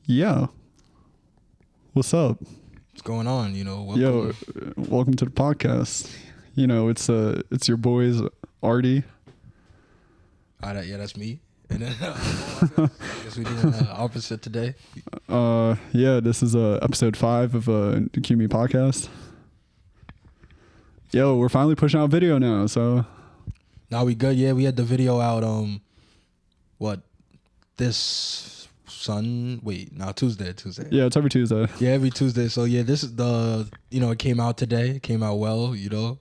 Yeah. What's up? What's going on? Welcome to the podcast. It's your boys, Arty. Yeah, that's me. And then I guess we're doing the opposite today. This is episode 5 of the QME podcast. Yo, we're finally pushing out video now, so. Now we good. Yeah, we had the video out. Tuesday. Yeah, it's every Tuesday. Yeah, every Tuesday. So yeah, this is it came out today. It came out well. So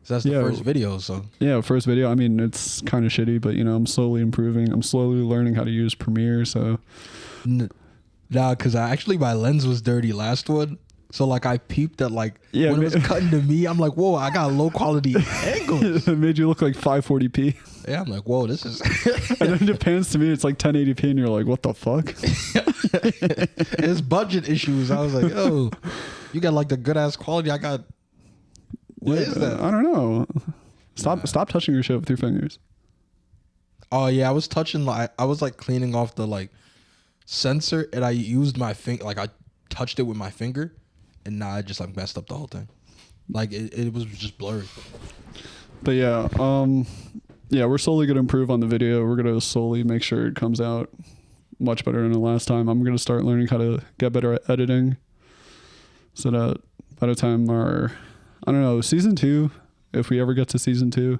that's the first video. So yeah, first video. I mean, it's kind of shitty, but I'm slowly improving. I'm slowly learning how to use Premiere. So because my lens was dirty last one. So I peeped at when it was cutting to me, I'm like, whoa, I got low quality angles. It made you look like 540p. Yeah, I'm like, whoa, this is. And then it pans to me, it's like 1080p, and you're like, what the fuck? It's budget issues. I was like, oh, you got the good ass quality. I got. What is that? I don't know. Stop touching your shit with your fingers. Oh yeah, I was touching. I was cleaning off the sensor, and I used my finger. I touched it with my finger. And now I just messed up the whole thing. It was just blurry. But yeah, we're slowly gonna improve on the video. We're gonna slowly make sure it comes out much better than the last time. I'm gonna start learning how to get better at editing, so that by the time season 2, if we ever get to season 2,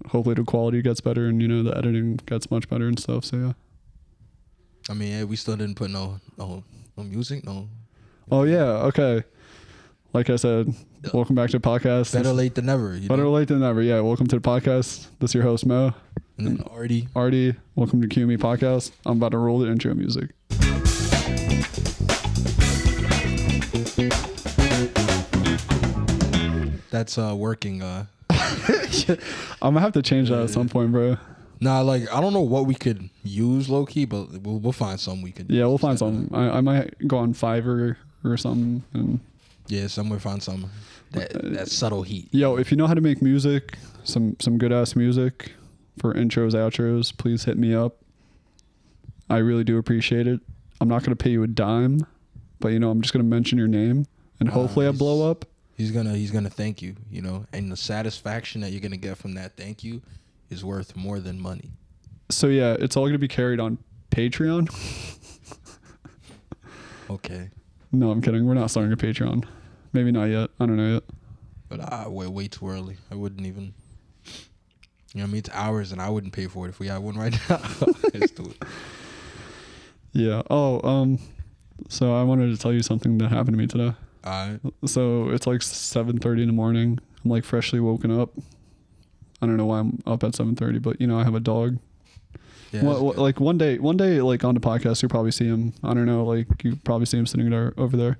hopefully the quality gets better and the editing gets much better and stuff. So yeah. I mean, yeah, we still didn't put no music, no. Oh yeah, okay. Like I said, welcome back to the podcast. Better late than never. Better late than never. Yeah, welcome to the podcast. This is your host Mo. And then Arty. Arty, welcome to QME podcast. I'm about to roll the intro music. That's working. I'm gonna have to change that at some point, bro. Nah, I don't know what we could use low key, but we'll find some we could. Yeah, we'll find some. I might go on Fiverr or something. And yeah, somewhere find some that subtle heat. Yo, if you know how to make music, some good ass music for intros, outros, please hit me up. I really do appreciate it. I'm not gonna pay you a dime, but I'm just gonna mention your name and hopefully I blow up. He's gonna thank you, and the satisfaction that you're gonna get from that thank you is worth more than money. So yeah, it's all going to be carried on Patreon. Okay. No, I'm kidding. We're not starting a Patreon. Maybe not yet. I don't know yet. But we're way too early. I wouldn't even. It's hours, and I wouldn't pay for it if we had one right now. Let's do it. Yeah. Oh. So I wanted to tell you something that happened to me today. Alright. So it's 7:30 in the morning. I'm freshly woken up. I don't know why I'm up at 7:30, but I have a dog. Yeah, one day on the podcast, you'll probably see him. I don't know, you probably see him sitting there over there.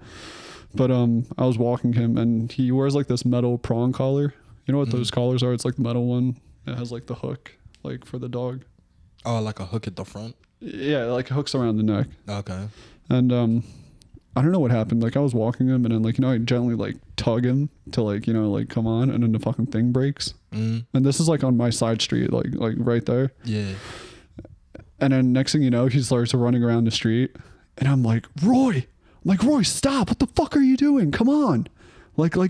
But I was walking him, and he wears this metal prong collar. You know what those collars are? It's the metal one. It has the hook, for the dog. Oh, like a hook at the front? Yeah, it hooks around the neck. Okay. And I don't know what happened. I was walking him, and then I gently tug him to come on, and then the fucking thing breaks. And this is on my side street, right there. Yeah. And then next thing you know, he starts running around the street, and I'm like, Roy, stop! What the fuck are you doing? Come on,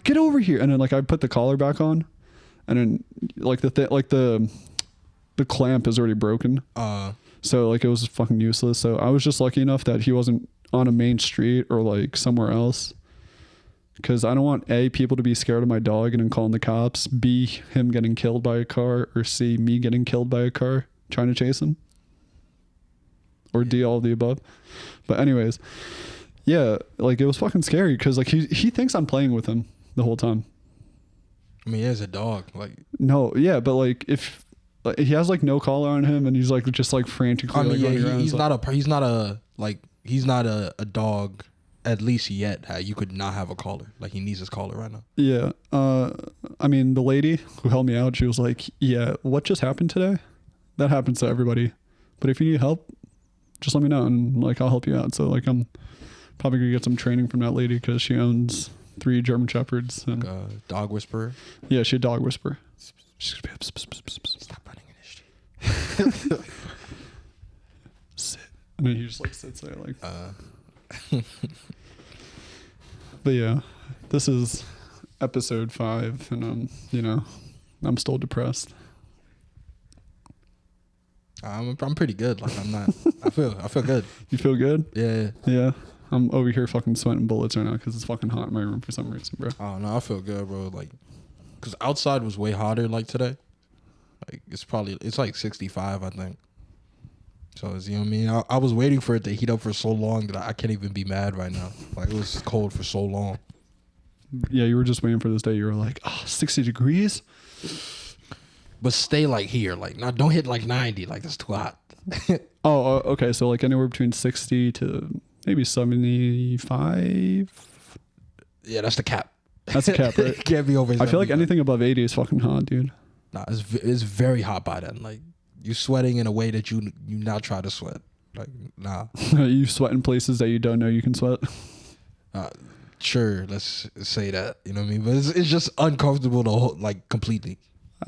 get over here. And then I put the collar back on, and then the clamp is already broken. So it was fucking useless. So I was just lucky enough that he wasn't on a main street or somewhere else. Because I don't want A, people to be scared of my dog and then calling the cops, B, him getting killed by a car, or C, me getting killed by a car trying to chase him, or D, all of the above. But anyways, yeah, it was fucking scary because he thinks I'm playing with him the whole time. I mean, he has a dog. No, yeah, but if he has no collar on him and he's just frantically running around. He's not a dog. At least yet, you could not have a collar. He needs his collar right now. Yeah. I mean, the lady who helped me out, she was like, yeah, what just happened today? That happens to everybody. But if you need help, just let me know and I'll help you out. So I'm probably going to get some training from that lady because she owns 3 German Shepherds. And dog whisperer? Yeah, she's a dog whisperer. Stop running in the street. Sit. And then he just like sits there like. But yeah, this is episode 5, and I'm still depressed. I'm pretty good. Like I'm not. I feel good. You feel good? Yeah. Yeah. I'm over here fucking sweating bullets right now because it's fucking hot in my room for some reason, bro. Oh no, I feel good, bro. Like, cause outside was way hotter like today. Like it's like 65, I think. So it's, you know what I mean? I was waiting for it to heat up for so long that I can't even be mad right now. Like it was cold for so long. Yeah, you were just waiting for this day. You were like, 60 degrees? But stay like here. Like, now don't hit like 90. Like that's too hot. Okay. So like anywhere between 60 to maybe 75? Yeah, that's the cap. That's the cap, right? It can't be over. I feel like anything above 80 is fucking hot, dude. Nah, it's very hot by then. Like, you sweating in a way that you not try to sweat. Like, nah. You sweat in places that you don't know you can sweat. Sure, let's say that. You know what I mean? But it's just uncomfortable like completely.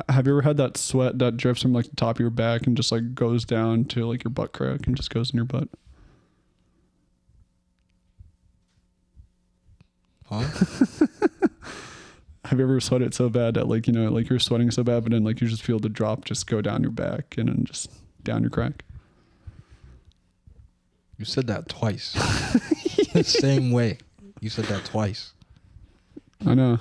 Have you ever had that sweat that drips from like the top of your back and just like goes down to like your butt crack and just goes in your butt? Huh? Have you ever sweated so bad that like, like you're sweating so bad, but then like you just feel the drop just go down your back and then just down your crack? You said that twice. The same way. You said that twice. I know.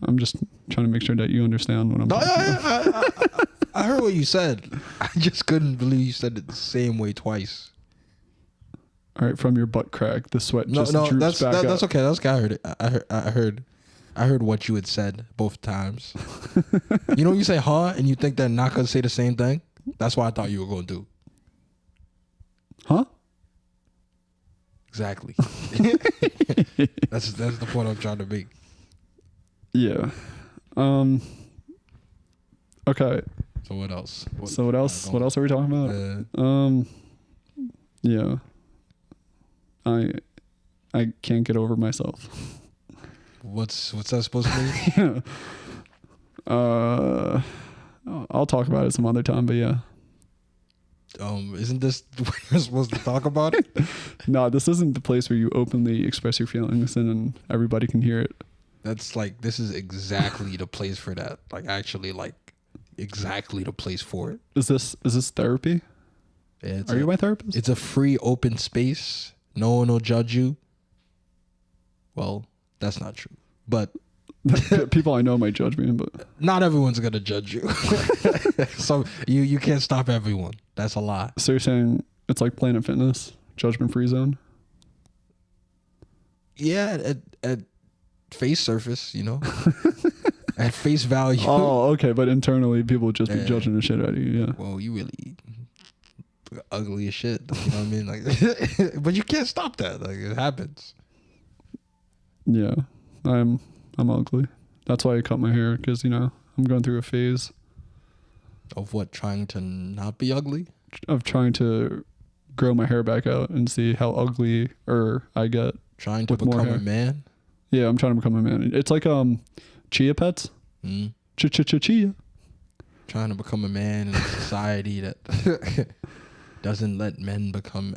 I'm just trying to make sure that you understand what I'm talking about. I heard what you said. I just couldn't believe you said it the same way twice. All right, from your butt crack, the sweat No, just droops back up. that's okay. That's okay. I heard it. I heard what you had said both times. You know when you say huh and you think they're not gonna say the same thing? That's what I thought you were gonna do. Huh? Exactly. That's the point I'm trying to make. Yeah. Okay. So what else? What else? What else are we talking about? Yeah. I can't get over myself. What's that supposed to mean? I'll talk about it some other time, but yeah. Isn't this what you're supposed to talk about it? No, this isn't the place where you openly express your feelings and everybody can hear it. That's like, this is exactly the place for that. Like, actually, like, exactly the place for it. Is this therapy? Yeah, Are you my therapist? It's a free, open space. No one will judge you. Well, that's not true. But people I know might judge me, but not everyone's gonna judge you. So you can't stop everyone. That's a lie. So you're saying it's like Planet Fitness, judgment-free zone? Yeah, at face surface, at face value. Oh, okay, but internally people would just be judging the shit out of you. Yeah. Well, you really ugly as shit. You know what I mean? Like, but you can't stop that. Like, it happens. Yeah, I'm ugly. That's why I cut my hair, because I'm going through a phase Of what? Trying to not be ugly? of trying to grow my hair back out and see how ugly I get. Trying to with more become a hair. man? Yeah, I'm trying to become a man. It's like chia pets. Mm. Chia. Trying to become a man in a society that doesn't let men become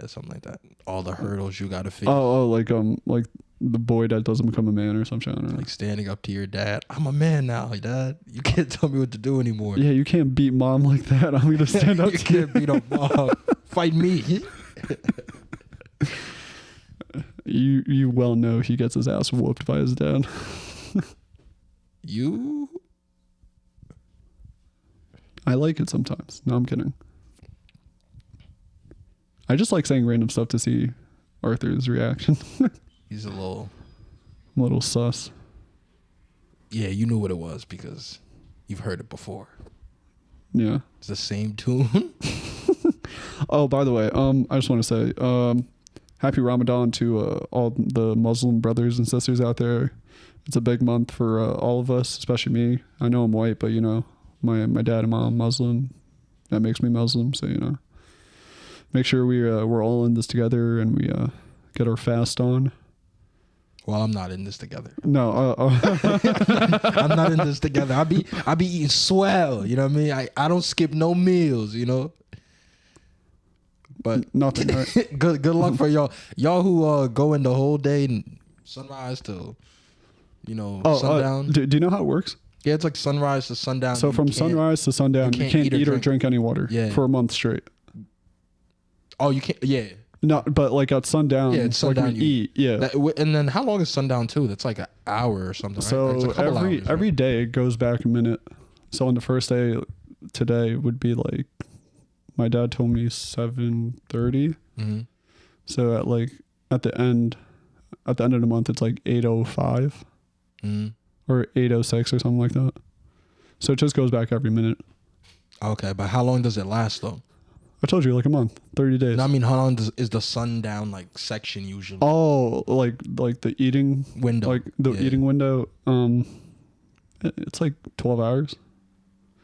something like that. All the hurdles you gotta face. Like the boy that doesn't become a man or some shit. I don't know. Like standing up to your dad. I'm a man now, like, Dad. You can't tell me what to do anymore. Yeah, you can't beat mom like that. I'm gonna stand up You to you. can't beat up mom. Fight me. You well know he gets his ass whooped by his dad. You? I like it sometimes. No, I'm kidding. I just like saying random stuff to see Arthur's reaction. He's a little... I'm a little sus. Yeah, you knew what it was because you've heard it before. Yeah. It's the same tune. Oh, by the way, I just want to say, happy Ramadan to all the Muslim brothers and sisters out there. It's a big month for all of us, especially me. I know I'm white, but my dad and mom Muslim. That makes me Muslim, so make sure we're all in this together and we get our fast on. Well, I'm not in this together. No, I'm not in this together. I be eating swell. You know what I mean? I don't skip no meals. But Nothing, right? good luck for y'all. Y'all who go in the whole day and sunrise to, sundown. Do you know how it works? Yeah, it's like sunrise to sundown. So from sunrise to sundown, you can't eat or drink any water for a month straight. Oh, you can't. Yeah. No, but like at sundown, it's sundown like we eat. Yeah. And then how long is sundown too? That's like an hour or something. So right? It's a couple hours, every day it goes back a minute. So on the first day today would be like, my dad told me 7:30. Mm-hmm. So at the end of the month, it's like 8:05 or 8:06 or something like that. So it just goes back every minute. Okay, but how long does it last though? I told you, like a month, 30 days. No, I mean, how long is the sundown like section usually? Oh, like the eating window, like the eating window. It's like 12 hours.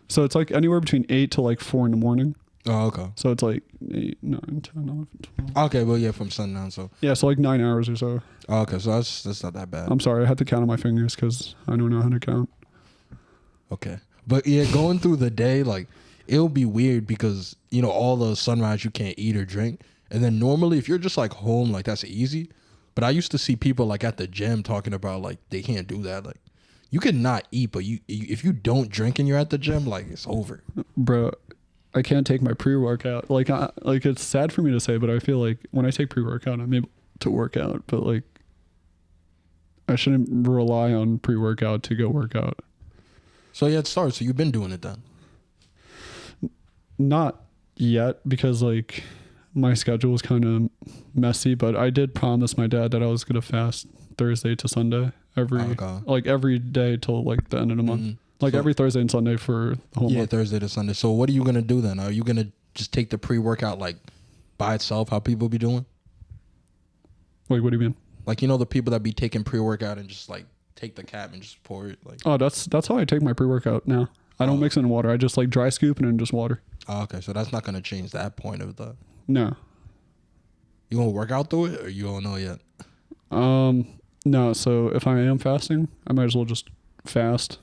So it's like anywhere between 8 to like 4 in the morning. Oh, okay. So it's like 8, 9, 10, 11, 12. Okay, well, yeah, from sundown. So yeah, so like 9 hours or so. Oh, okay, so that's not that bad. I'm sorry, I had to count on my fingers because I don't know how to count. Okay, but yeah, going through the day, like it'll be weird because all the sunrise you can't eat or drink, and then normally if you're just like home, like that's easy. But I used to see people like at the gym talking about like they can't do that. Like you can not eat, but if you don't drink and you're at the gym, like it's over, bro. I can't take my pre-workout. Like it's sad for me to say, but I feel like when I take pre-workout, I'm able to work out. But like, I shouldn't rely on pre-workout to go work out. So yeah, it starts. So you've been doing it then? Not yet, because like my schedule was kind of messy. But I did promise my dad that I was gonna fast Thursday to Sunday every day till like the end of the month. Like every Thursday and Sunday for the whole month. Yeah, Thursday to Sunday. So what are you going to do then? Are you going to just take the pre-workout like by itself, how people be doing? Wait, what do you mean? Like, the people that be taking pre-workout and just like take the cap and just pour it? Like. Oh, that's how I take my pre-workout now. I don't mix it in water. I just like dry scoop and then just water. Oh, okay, so that's not going to change that point of the... No. You going to work out through it or you don't know yet? No, so if I am fasting, I might as well just fast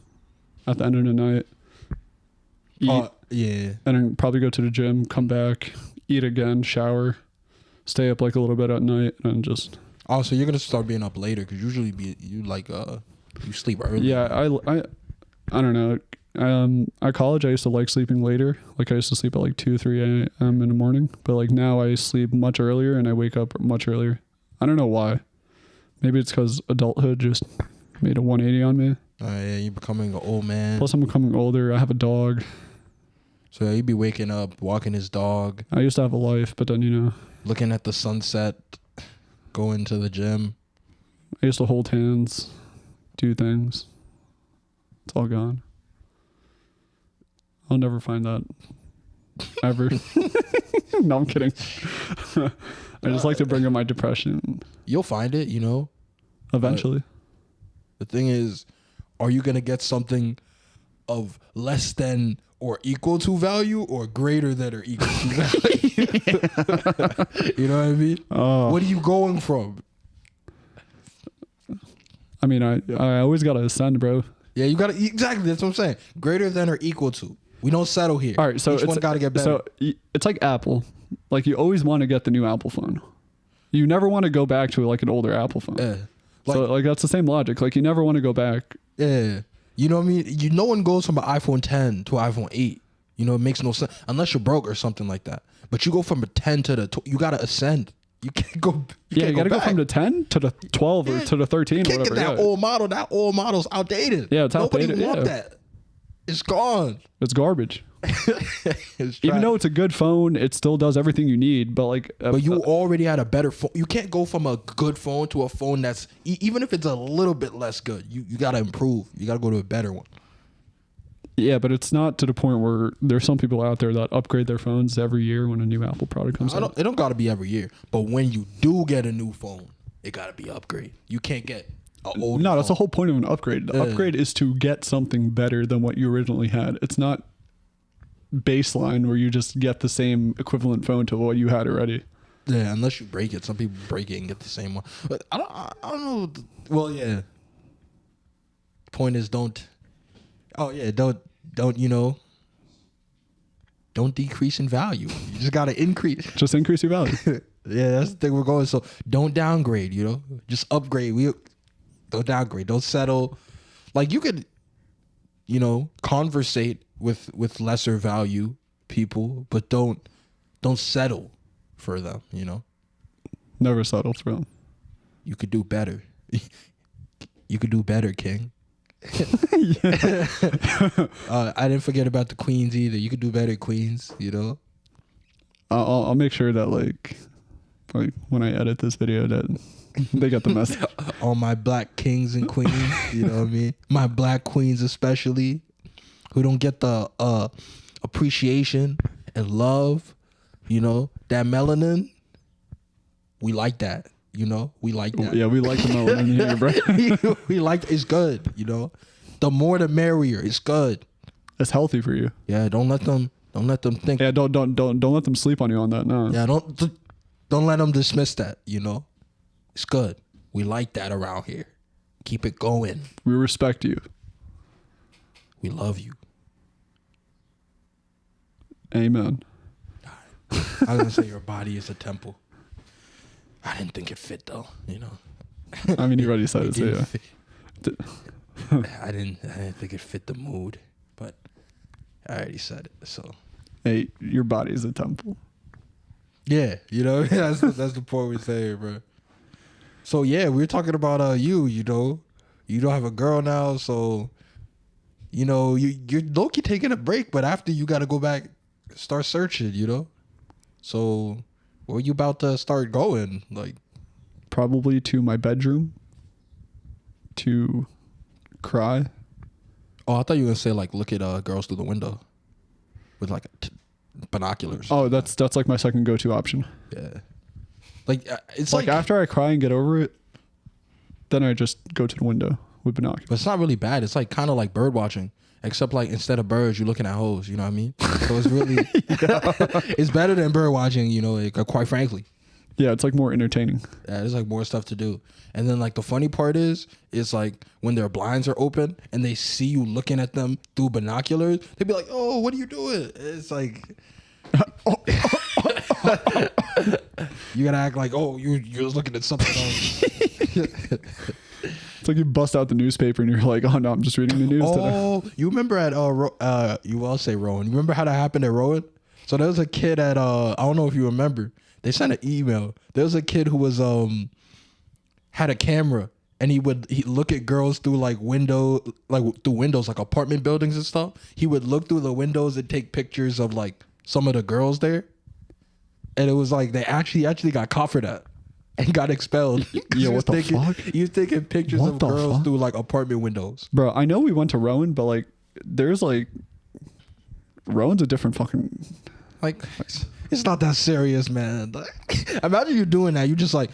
at the end of the night, eat, yeah, and then probably go to the gym, come back, eat again, shower, stay up like a little bit at night, and just. Oh, so you're gonna start being up later because usually you sleep early. Yeah, I don't know. At college I used to like sleeping later. Like I used to sleep at like 2, 3 a.m. in the morning, but like now I sleep much earlier and I wake up much earlier. I don't know why. Maybe it's because adulthood just made a 180 on me. Yeah, you're becoming an old man. Plus, I'm becoming older. I have a dog. So you'd be waking up, walking his dog. I used to have a life, but then, looking at the sunset, going to the gym. I used to hold hands, do things. It's all gone. I'll never find that. Ever. No, I'm kidding. I just like to bring up my depression. You'll find it, Eventually. The thing is, are you going to get something of less than or equal to value or greater than or equal to value? You know what I mean? What are you going from? I mean, I always got to ascend, bro. Yeah, you got to, exactly. That's what I'm saying. Greater than or equal to. We don't settle here. All right, so each one got to get better. So it's like Apple. Like you always want to get the new Apple phone. You never want to go back to like an older Apple phone. Yeah. So like that's the same logic. Like you never want to go back. Yeah. You know what I mean? No one goes from an iPhone 10 to an iPhone 8. It makes no sense unless you're broke or something like that. But you go from a 10 to the you got to ascend. You can't go. You got to go from the 10 to the 12 or to the 13 or can't whatever. Get that old model. That old model's outdated. Yeah, it's outdated. Nobody want that. It's gone. It's garbage. Even though it's a good phone, it still does everything you need. But like, but you already had a better phone. You can't go from a good phone to a phone that's even if it's a little bit less good. You got to improve. You got to go to a better one. Yeah, but it's not to the point where there's some people out there that upgrade their phones every year when a new Apple product comes out. It don't got to be every year, but when you do get a new phone, it got to be upgrade. You can't get an old. No, phone. that's the whole point of an upgrade. The upgrade is to get something better than what you originally had. It's not baseline where you just get the same equivalent phone to what you had already. Yeah, unless you break it. Some people break it and get the same one. But I don't know. Well, yeah. Point is don't. Oh yeah, don't don't decrease in value. You just gotta increase. Just increase your value. Yeah, that's the thing we're going. So don't downgrade, you know, just upgrade. Don't downgrade. Don't settle. Like you could, you know, conversate with lesser value people, but don't settle for them, you know. Never settle for them. You could do better. You could do better, King. I didn't forget about the queens either. You could do better, queens, you know. I'll make sure that like when I edit this video that they got the message. All my black kings and queens, you know what I mean? My black queens especially, who don't get the appreciation and love, you know, that melanin. We like that, you know. We like that. Yeah, we like the melanin here, bro. We like it's good, you know. The more the merrier. It's good. It's healthy for you. Yeah, don't let them think. Yeah, don't let them sleep on you on that. No. Yeah, don't let them dismiss that, you know. It's good. We like that around here. Keep it going. We respect you. We love you. Amen. I was gonna say your body is a temple. I didn't think it fit though, you know. I mean, you already said it, so yeah. I didn't think it fit the mood, but I already said it. So Hey, your body is a temple. yeah, you know, that's the point we're saying, bro. So yeah, we were talking about you know, you don't have a girl now, so you know you're low-key taking a break, but after you got to go back, start searching, you know. So where you about to start going? Like Probably to my bedroom to cry. oh, I thought you were gonna say like look at girls through the window with like binoculars. Oh, that's like my second go-to option. Yeah. Like it's Like after I cry and get over it, then I just go to the window with binoculars. but it's not really bad. It's like kind of like bird watching, except like instead of birds, you're looking at hoes. You know what I mean? So it's really it's better than bird watching. You know, like, quite frankly. Yeah, it's like more entertaining. Yeah, there's like more stuff to do. And then like the funny part is like when their blinds are open and they see you looking at them through binoculars, they be like, "Oh, what are you doing?" It's like. You gotta act like, oh, you're looking at something else. It's like you bust out the newspaper and you're like, oh no, I'm just reading the news today. Oh, you remember at you will say Rowan. You remember how that happened at Rowan? So there was a kid at I don't know if you remember. They sent an email. There was a kid who was had a camera and he look at girls through like windows like apartment buildings and stuff. He would look through the windows and take pictures of like some of the girls there. And it was like they actually got caught for that and got expelled. Yeah, what the fuck? He was taking pictures of girls through like apartment windows. Bro, I know we went to Rowan, but like there's like Rowan's a different fucking like it's not that serious, man. Like, imagine you doing that. You just like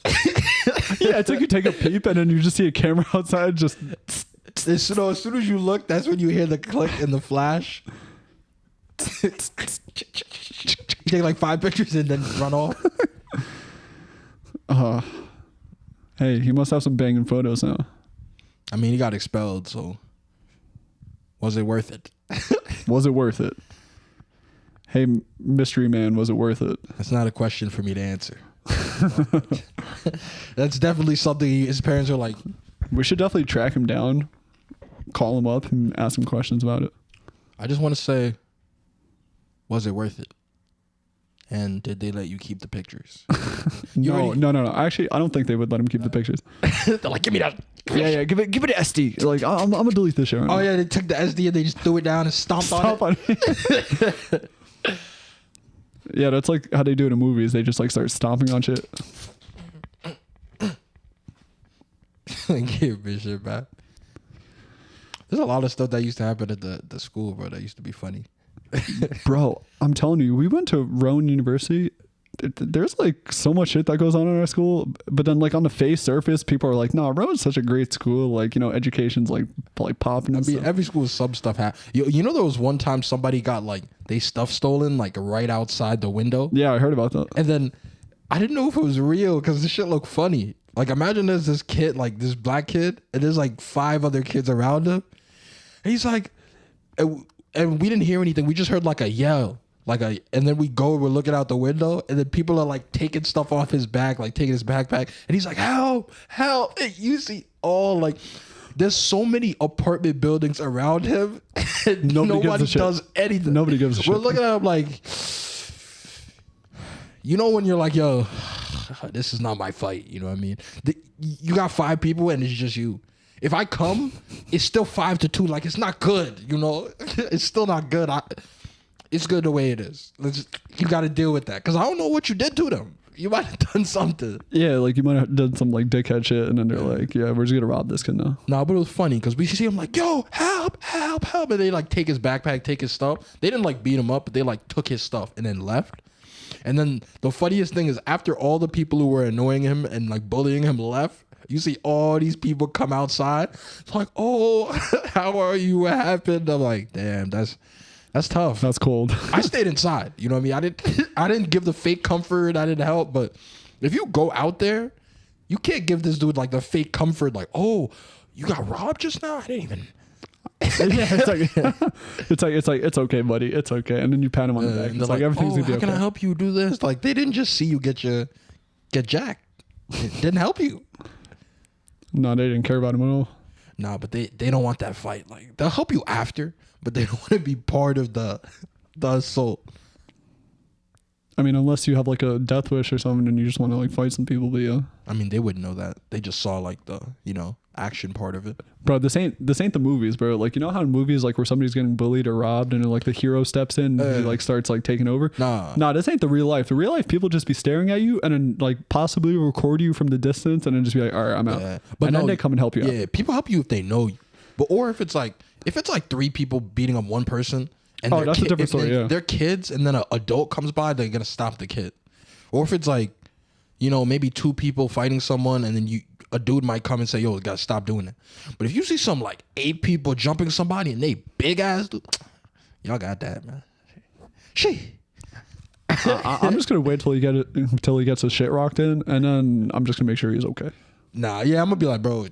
yeah, it's like you take a peep and then you just see a camera outside just as soon as you look, that's when you hear the click and the flash. You take like 5 pictures and then run off. Hey, he must have some banging photos now. I mean, he got expelled, so was it worth it? Was it worth it? Hey, mystery man, was it worth it? That's not a question for me to answer. That's definitely something his parents are like. We should definitely track him down, call him up, and ask him questions about it. I just want to say, was it worth it? And did they let you keep the pictures? No. Actually, I don't think they would let him keep the pictures. They're like, give me that. Yeah, give it SD. Like, I'm gonna delete this shit right now. Oh yeah, they took the SD and they just threw it down and stomped on it. Yeah, that's like how they do it in movies. They just like start stomping on shit. Give me shit back. There's a lot of stuff that used to happen at the school, bro. That used to be funny. Bro, I'm telling you, we went to Rowan University. There's like so much shit that goes on in our school, but then like on the face surface, people are like, "No, Rowan's such a great school. Like, you know, education's like popping." I mean, every school some stuff happened. You know, there was one time somebody got like they stuff stolen like right outside the window. Yeah, I heard about that. And then I didn't know if it was real because this shit looked funny. Like, imagine there's this kid, like this black kid, and there's like 5 other kids around him. And he's like, and and we didn't hear anything. We just heard like a yell. And then we're looking out the window, and then people are like taking stuff off his back, like taking his backpack, and he's like, help, help. And you see all like, there's so many apartment buildings around him, and nobody does anything. Nobody gives a shit. We're looking at him like, you know, when you're like, yo, this is not my fight. You know what I mean? You got 5 people, and it's just you. If I come, it's still 5-2. Like, it's not good, you know? It's still not good. It's good the way it is. You got to deal with that. Because I don't know what you did to them. You might have done something. Yeah, like you might have done some like dickhead shit, and then they're like, yeah, we're just going to rob this kid now. No, but it was funny because we see him like, yo, help, help, help. And they like take his backpack, take his stuff. They didn't like beat him up, but they like took his stuff and then left. And then the funniest thing is after all the people who were annoying him and like bullying him left, you see all these people come outside. It's like, oh, how are you? What happened? I'm like, damn, that's tough. That's cold. I stayed inside. You know what I mean? I didn't give the fake comfort. I didn't help. But if you go out there, you can't give this dude like the fake comfort. Like, oh, you got robbed just now? I didn't even. Yeah, it's like it's okay, buddy. It's okay. And then you pat him on the back. It's like everything's gonna be how okay. can I help you do this? Like they didn't just see you get jacked. It didn't help you. No, they didn't care about him at all. Nah, but they don't want that fight. Like they'll help you after, but they don't want to be part of the assault. I mean, unless you have like a death wish or something and you just want to like fight some people, but yeah. I mean, they wouldn't know that. They just saw like the, action part of it. Bro, this ain't the movies, bro. Like, you know how in movies like where somebody's getting bullied or robbed and like the hero steps in and he like starts like taking over? Nah, this ain't the real life. The real life people just be staring at you and then like possibly record you from the distance and then just be like, all right, I'm out. But then they come and help you out. Yeah, people help you if they know you. But or if it's like 3 people beating up one person and that's a different story, yeah. They're kids and then an adult comes by, they're gonna stop the kid. Or if it's like, maybe 2 people fighting someone and then a dude might come and say, yo, you gotta stop doing that. But if you see some like 8 people jumping somebody and they big ass dude, y'all got that, man. I'm just gonna wait till he gets his shit rocked in, and then I'm just gonna make sure he's okay. Nah, yeah, I'm gonna be like, bro,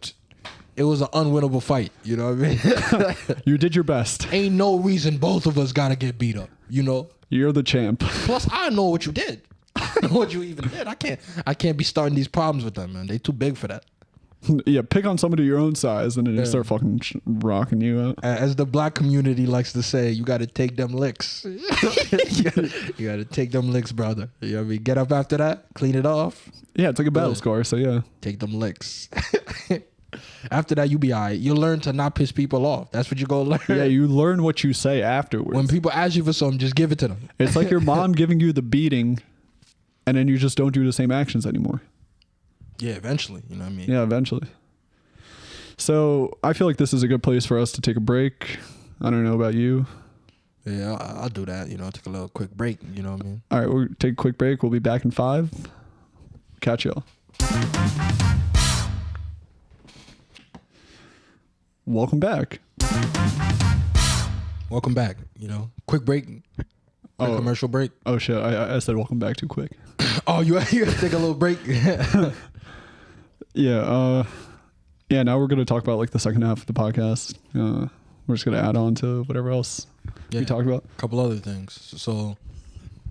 it was an unwinnable fight. You know what I mean? You did your best. Ain't no reason both of us gotta get beat up. You're the champ. Plus, I know what you did. I know what you even did. I can't be starting these problems with them, man. They too big for that. Yeah, pick on somebody your own size, and then they start fucking rocking you out. As the black community likes to say, you got to take them licks. You got to take them licks, brother. You know what I mean? Get up after that, clean it off. Yeah, it's like a battle scar, so yeah. Take them licks. After that, you be all right. You learn to not piss people off. That's what you go learn. Yeah, you learn what you say afterwards. When people ask you for something, just give it to them. It's like your mom giving you the beating, and then you just don't do the same actions anymore. Yeah, eventually. You know what I mean? Yeah, eventually. So I feel like this is a good place for us to take a break. I don't know about you. Yeah, I'll do that. Take a little quick break. You know what I mean? All right, we'll take a quick break. We'll be back in 5. Catch y'all. Welcome back. Welcome back. Quick break. Quick commercial break. Oh shit! I said welcome back too quick. Oh, you gotta take a little break. Yeah. Yeah. Now we're gonna talk about like the second half of the podcast. We're just gonna add on to whatever else we talked about. A couple other things. So,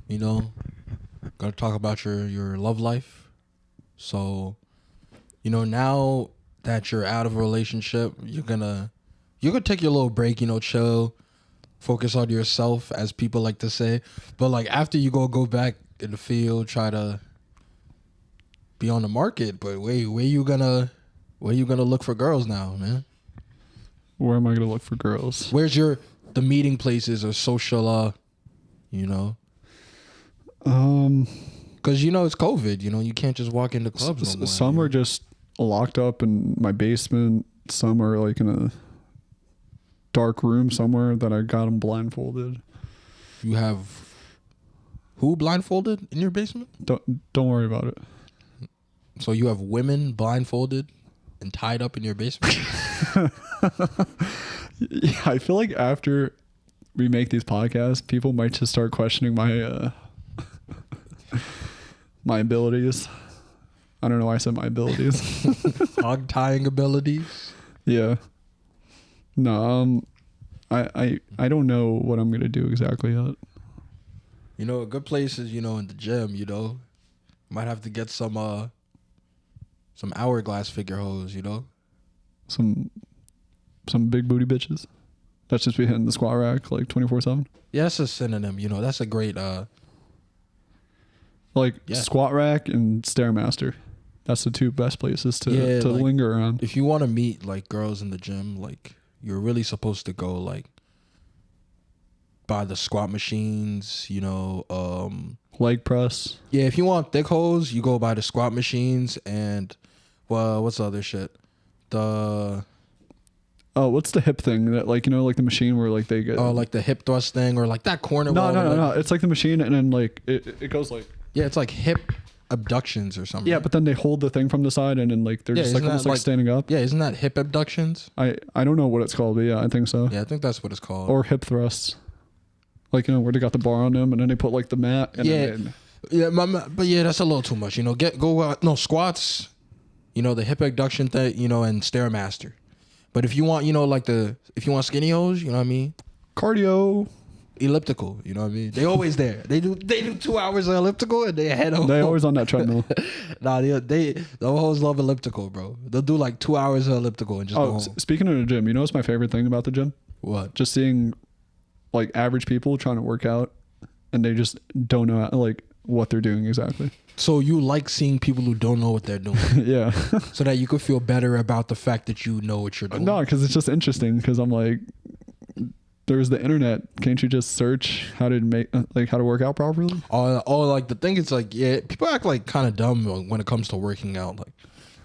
gotta talk about your love life. So, now that you're out of a relationship, you're gonna take your little break. Chill, focus on yourself, as people like to say. But like after you go back in the field, try to be on the market. But where you gonna look for girls now, man? Where am I gonna look for girls? Where's the meeting places or social? Because it's COVID. You can't just walk into clubs no more. Some are just locked up in my basement. Some are like in a dark room somewhere that I got them blindfolded. You have who blindfolded in your basement? Don't worry about it. So you have women blindfolded and tied up in your basement? Yeah, I feel like after we make these podcasts, people might just start questioning my my abilities. I don't know why I said my abilities. Hog tying abilities? Yeah. No, I don't know what I'm gonna do exactly yet. You know, a good place is, you know, in the gym, you know. Might have to get some hourglass figure hoes, you know. Some big booty bitches. That's just be hitting the squat rack like 24/7. Yeah, that's a synonym, you know. That's a great squat rack and Stairmaster. That's the two best places to like, linger around. if you want to meet like girls in the gym, like you're really supposed to go like by the squat machines, you know, Leg press. yeah, if you want thick hoes, you go by the squat machines and well, what's the other shit? What's the hip thing that like, you know, like the machine where like they get like the hip thrust thing or like that corner wall. No. It's like the machine and then like it goes like it's like hip abductions or something. yeah, but then they hold the thing from the side and then like they're just like isn't almost that, like standing up. Yeah, isn't that hip abductions? I don't know what it's called, but yeah, I think so. Yeah, I think that's what it's called. Or hip thrusts. Like, you know, where they got the bar on them and then they put like the mat and then but yeah, that's a little too much. You know, squats. You know, the hip abduction thing. You know, and Stairmaster. But if you want, you know, like if you want skinny hoes, you know what I mean? cardio. Elliptical, you know what I mean? They always there. They do 2 hours of elliptical and they head home. They always on that treadmill. Nah, the hoes love elliptical, bro. They'll do like 2 hours of elliptical and just go home. Speaking of the gym, you know what's my favorite thing about the gym? What? Just seeing like average people trying to work out and they just don't know like what they're doing exactly. So you like seeing people who don't know what they're doing. Yeah. So that you could feel better about the fact that you know what you're doing. No, because it's just interesting because I'm like, there's the internet. Can't you just search how to work out properly? Like the thing is like, yeah, people act like kind of dumb when it comes to working out. Like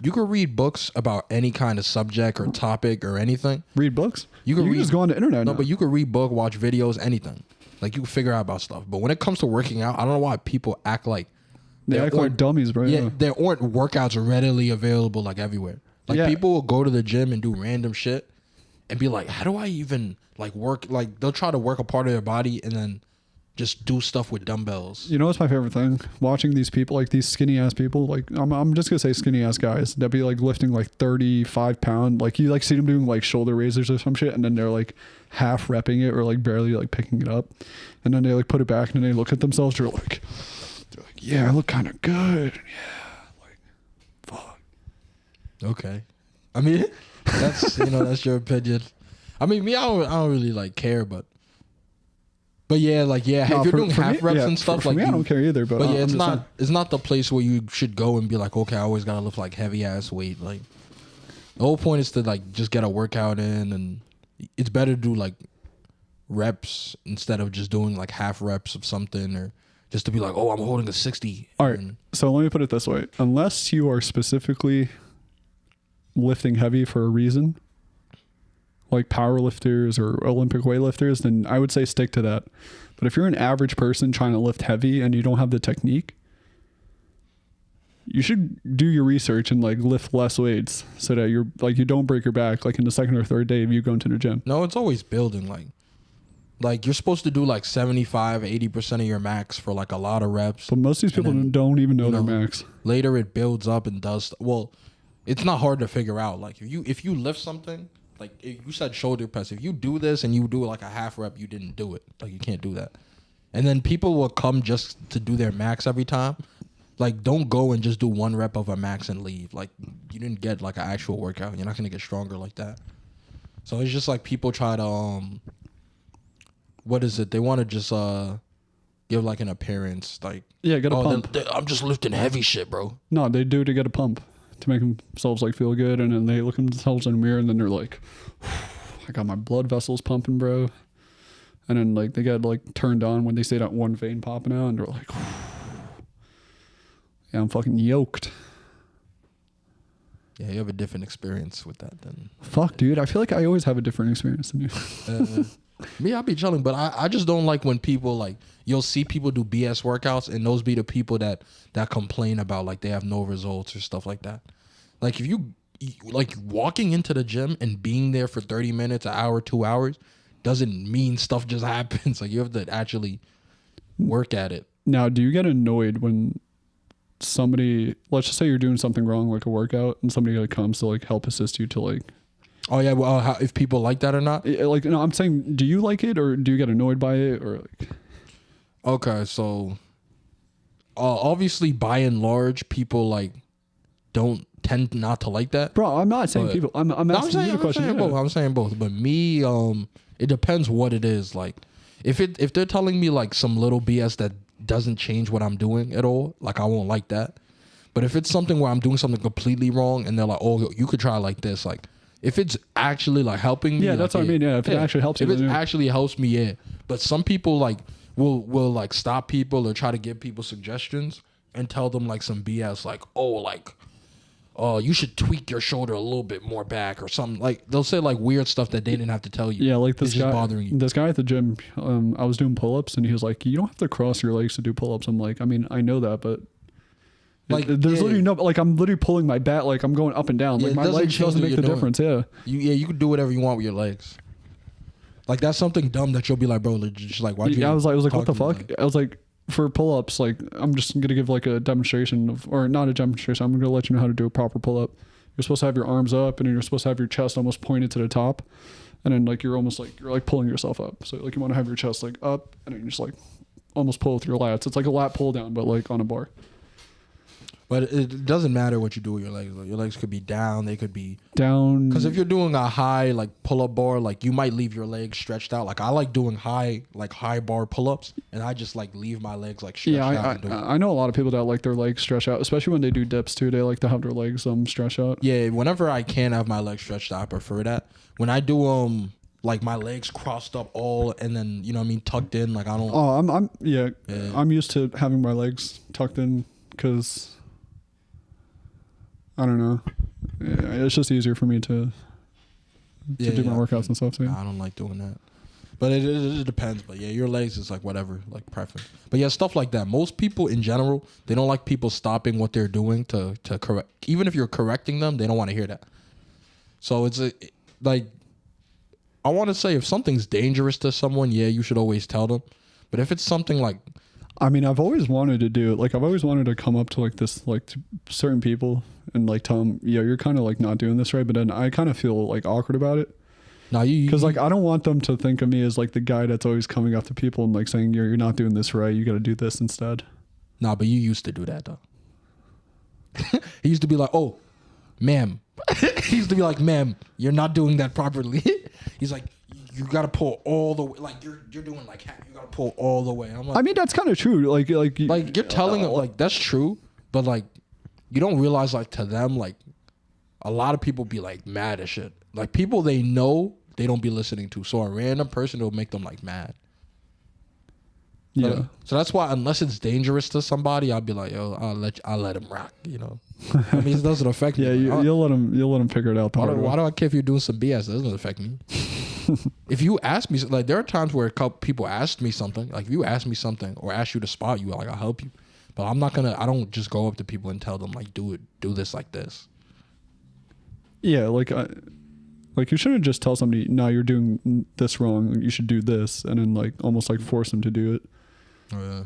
you could read books about any kind of subject or topic or anything. Read books? You can just go on the internet now. But you could read book, watch videos, anything. Like you can figure out about stuff. But when it comes to working out, I don't know why people act like they act like dummies, bro. Yeah, there aren't workouts readily available like everywhere. Like people will go to the gym and do random shit and be like, how do I even like work? Like they'll try to work a part of their body and then just do stuff with dumbbells. You know what's my favorite thing? Watching these people, like these skinny ass people, like I'm just gonna say skinny ass guys that be like lifting like 35 pound, like you like see them doing like shoulder raisers or some shit, and then they're like half repping it or like barely like picking it up, and then they like put it back and then they look at themselves, they're like yeah, I look kind of good. Yeah, like fuck. Okay, I mean that's that's your opinion. I mean me, I don't really like care, but yeah, like if you're doing half reps and stuff, for like me, I don't care either. But yeah, it's not the place where you should go and be like, okay, I always gotta lift like heavy ass weight. Like the whole point is to like just get a workout in, and it's better to do like reps instead of just doing like half reps of something, or just to be like, oh, I'm holding a 60. All right, so let me put it this way: unless you are specifically lifting heavy for a reason, like power lifters or Olympic weightlifters, then I would say stick to that. But if you're an average person trying to lift heavy and you don't have the technique, you should do your research and like lift less weights so that you're like you don't break your back like in the second or third day of you going to the gym. No, it's always building. Like you're supposed to do like 75-80% of your max for like a lot of reps. But most of these people don't even know their max. Later it builds up and does well. It's not hard to figure out. Like if you lift something. Like you said shoulder press. If you do this and you do like a half rep, you didn't do it. Like you can't do that. And then people will come just to do their max every time. Like don't go and just do one rep of a max and leave. Like you didn't get like an actual workout. You're not gonna get stronger like that. So it's just like people try to what is it? They want to just give like an appearance. Like get a pump. I'm just lifting heavy shit, bro. No, they do it to get a pump. To make themselves like feel good, and then they look at themselves in the mirror and then they're like, I got my blood vessels pumping, bro. And then like they get like turned on when they see that one vein popping out and they're like, yeah, I'm fucking yoked. Yeah, you have a different experience with that than fuck, dude. I feel like I always have a different experience than you. Me, I'll be chilling, but I just don't like when people like you'll see people do BS workouts and those be the people that complain about like they have no results or stuff like that. Like if you like walking into the gym and being there for 30 minutes, an hour, 2 hours doesn't mean stuff just happens. Like you have to actually work at it. Now, do you get annoyed when somebody, let's just say you're doing something wrong like a workout and somebody like comes to like help assist you to like Oh yeah, well, if people like that or not? Like, no, I'm saying, do you like it or do you get annoyed by it or like? Okay, so obviously, by and large, people like don't tend not to like that. Bro, I'm not saying people. I'm asking you the question. I'm saying both. But me, it depends what it is. Like, if they're telling me like some little BS that doesn't change what I'm doing at all, like I won't like that. But if it's something where I'm doing something completely wrong and they're like, oh, you could try like this, like if it's actually like helping me, yeah, that's what I mean. Yeah, if it actually helps you, if it actually helps me, yeah. But some people like will like stop people or try to give people suggestions and tell them like some BS, like you should tweak your shoulder a little bit more back or something. Like they'll say like weird stuff that they didn't have to tell you. Yeah, like this it's guy just bothering you. This guy at the gym, I was doing pull-ups and he was like, you don't have to cross your legs to do pull-ups. I'm like, I mean, I know that, but like there's literally no, like I'm literally pulling my back, like I'm going up and down. Like my legs doesn't make the difference. Yeah. You can do whatever you want with your legs. Like that's something dumb that you'll be like, bro, just like, why'd you? Yeah, I was like, what the fuck? I was like, for pull-ups, like I'm just gonna give like a demonstration of, or not a demonstration. I'm gonna let you know how to do a proper pull-up. You're supposed to have your arms up and then you're supposed to have your chest almost pointed to the top, and then like you're like pulling yourself up. So like you want to have your chest like up and then you just like almost pull with your lats. It's like a lat pull down, but like on a bar. But it doesn't matter what you do with your legs. Like your legs could be down. They could be down. Because if you're doing a high like pull-up bar, like you might leave your legs stretched out. Like I like doing high bar pull-ups, and I just like leave my legs like stretched out. Yeah, I know a lot of people that like their legs stretched out, especially when they do dips too. They like to have their legs stretched out. Yeah, whenever I can have my legs stretched out, I prefer that. When I do like my legs crossed up all and then you know what I mean tucked in, like I don't. Oh, I'm used to having my legs tucked in because. I don't know. Yeah, it's just easier for me to do my workouts and stuff. So I don't like doing that. But it depends. But yeah, your legs is like whatever, like preference. But yeah, stuff like that. Most people in general, they don't like people stopping what they're doing to correct. Even if you're correcting them, they don't want to hear that. So it's like, I want to say if something's dangerous to someone, yeah, you should always tell them. But if it's something like, I mean, I've always wanted to do it. Like, I've always wanted to come up to like this, like to certain people and like tell them, yeah, you're kind of like not doing this right. But then I kind of feel like awkward about it. No, because like I don't want them to think of me as like the guy that's always coming up to people and like saying you're not doing this right. You got to do this instead. Nah, but you used to do that though. He used to be like, "Oh, ma'am." He used to be like, "Ma'am, you're not doing that properly." He's like, "You got to pull all the way. Like you're doing like half. You got to pull all the way." I'm like, I mean, that's kind of true. Like you're telling them like that's true, but like you don't realize like to them like a lot of people be like mad at shit. Like people they know they don't be listening to. So a random person will make them like mad. Yeah. So that's why unless it's dangerous to somebody, I'll be like, yo, I'll let him rock. You know, I mean, it doesn't affect me. Yeah, you'll let him figure it out. Why do I care if you're doing some BS? It doesn't affect me. If you ask me, like there are times where a couple people ask me something. Like if you ask me something or ask you to spot you, like I'll help you. But I don't just go up to people and tell them like do this like this. Yeah, like you shouldn't just tell somebody, no, you're doing this wrong. You should do this, and then like almost like force them to do it. Oh yeah,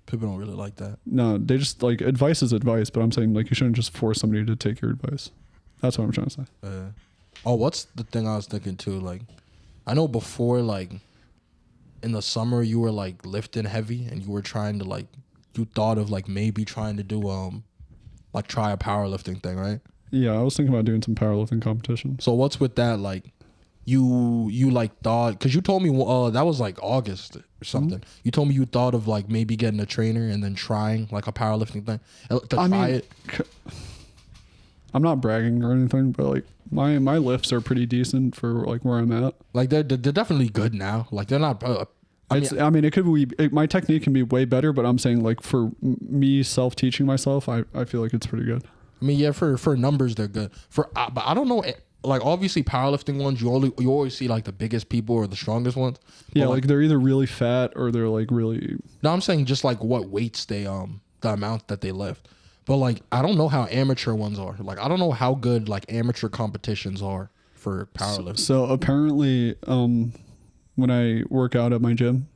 people don't really like that. No, they just like advice is advice, but I'm saying like you shouldn't just force somebody to take your advice. That's what I'm trying to say. Oh, what's the thing I was thinking too? Like, I know before like in the summer you were like lifting heavy and you were trying to like you thought of like maybe trying to do like try a powerlifting thing, right? Yeah, I was thinking about doing some powerlifting competition. So what's with that? Like, you like thought because you told me that was like August or something. Mm-hmm. You told me you thought of like maybe getting a trainer and then trying like a powerlifting thing to try it. I'm not bragging or anything, but like my lifts are pretty decent for like where I'm at. Like they're definitely good now. Like they're not. I mean, it could be. My technique can be way better, but I'm saying like for me self-teaching myself, I feel like it's pretty good. I mean, yeah, for numbers they're good. But I don't know. Like obviously, powerlifting ones you always see like the biggest people or the strongest ones. Yeah, like they're either really fat or they're like really. No, I'm saying just like what weights they the amount that they lift. But like I don't know how amateur ones are. Like I don't know how good like amateur competitions are for powerlifting. So apparently, when I work out at my gym,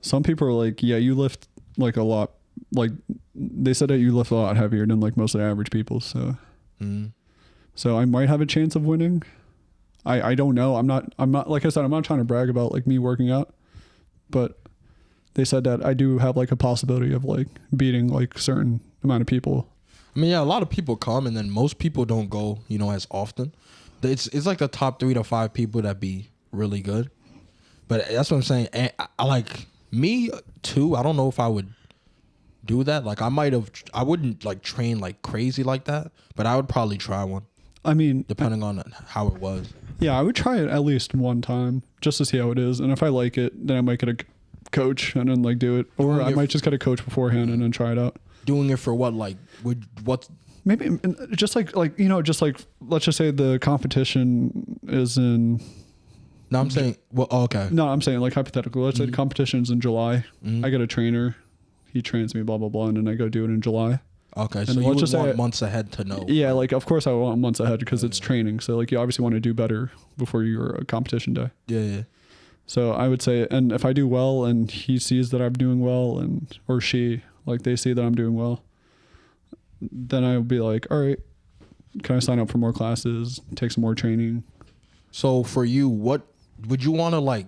some people are like, "Yeah, you lift like a lot." Like they said that you lift a lot heavier than like most of the average people. So, so I might have a chance of winning. I don't know. I'm not like I said, I'm not trying to brag about like me working out, but they said that I do have like a possibility of like beating like certain amount of people. I mean, yeah, a lot of people come, and then most people don't go, you know, as often. It's like the top 3 to 5 people that be really good. But that's what I'm saying. And I like me too. I don't know if I would do that. Like I wouldn't like train like crazy like that, but I would probably try one. I mean, depending on how it was. Yeah, I would try it at least one time just to see how it is. And if I like it, then I might get a coach and then like do it. Or I might just get a coach beforehand and then try it out. Doing it for what? Like, what? Maybe just like, you know, just like, let's just say the competition is in. No, I'm saying, well, okay. No, I'm saying like hypothetical. Let's say the competition's in July. I get a trainer. He trains me, blah, blah, blah. And then I go do it in July. Okay, and so you would want months ahead to know. Yeah, like of course I want months ahead because it's training. So like you obviously want to do better before your competition day. Yeah. So I would say, and if I do well and he sees that I'm doing well or she, like they see that I'm doing well, then I would be like, all right, can I sign up for more classes, take some more training? So for you, what would you want to like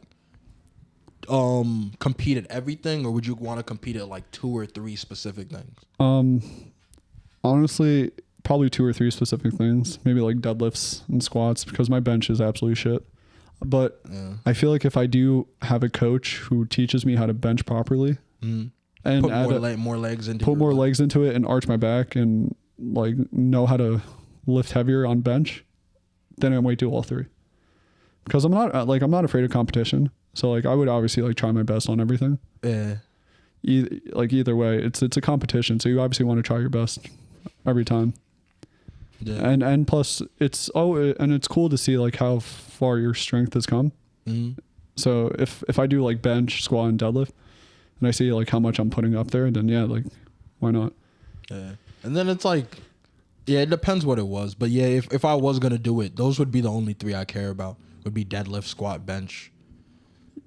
compete at everything, or would you want to compete at like 2 or 3 specific things? Honestly, probably 2 or 3 specific things. Maybe like deadlifts and squats because my bench is absolute shit. But I feel like if I do have a coach who teaches me how to bench properly and put more legs into it and arch my back and like know how to lift heavier on bench, then I might do all 3. Because I'm not afraid of competition. So like I would obviously like try my best on everything. Yeah. Either way, it's a competition, so you obviously want to try your best every time. Yeah. And plus it's cool to see like how far your strength has come. So if I do like bench, squat, and deadlift, and I see like how much I'm putting up there, then yeah, like why not? Yeah. And then it's like, yeah, it depends what it was, but yeah, if I was gonna do it, those would be the only 3 I care about. Would be deadlift, squat, bench.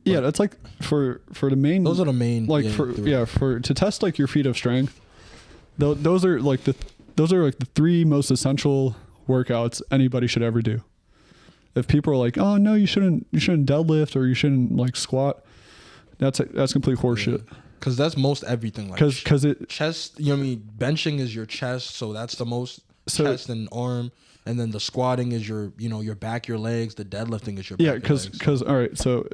Yeah, that's like for the main. Those are the main. Like for to test like your feat of strength. Those are like the 3 most essential workouts anybody should ever do. If people are like, oh no, you shouldn't deadlift or you shouldn't like squat, that's complete horseshit. Because that's most everything. Like because it chest. You know what I mean? Benching is your chest, so that's the most chest and arm. And then the squatting is your back, your legs. The deadlifting is your back, your legs. Because all right, so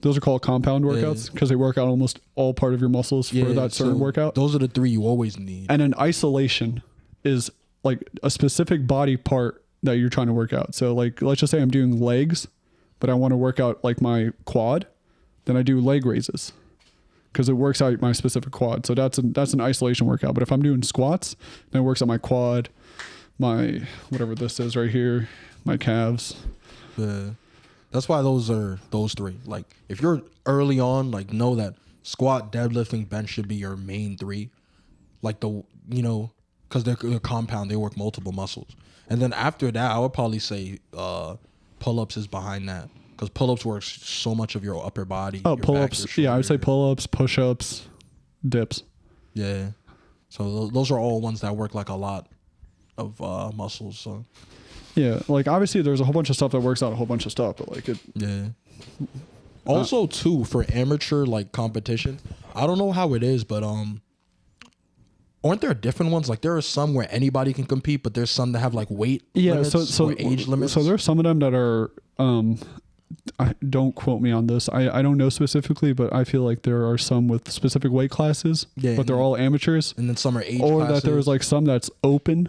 those are called compound workouts because they work out almost all part of your muscles for that certain workout. Those are the 3 you always need. And an isolation is like a specific body part that you're trying to work out. So like, let's just say I'm doing legs, but I want to work out like my quad, then I do leg raises because it works out my specific quad. So that's an isolation workout. But if I'm doing squats, then it works out my quad, my whatever this is right here, my calves. Yeah. That's why those 3. Like if you're early on, like know that squat, deadlifting, bench should be your main 3. Like because they're compound, they work multiple muscles. And then after that, I would probably say pull-ups is behind that because pull-ups works so much of your upper body. Oh, pull-ups. Yeah, I would say pull-ups, push-ups, dips. Yeah. So those are all ones that work like a lot of muscles. So. Yeah, like obviously there's a whole bunch of stuff that works out a whole bunch of stuff, but like it. Yeah. Also, too, for amateur like competitions, I don't know how it is, but aren't there different ones? Like there are some where anybody can compete, but there's some that have like weight limits or age limits. So there's some of them that are don't quote me on this. I don't know specifically, but I feel like there are some with specific weight classes, but they're all amateurs. And then some are age or classes. That there's like some that's open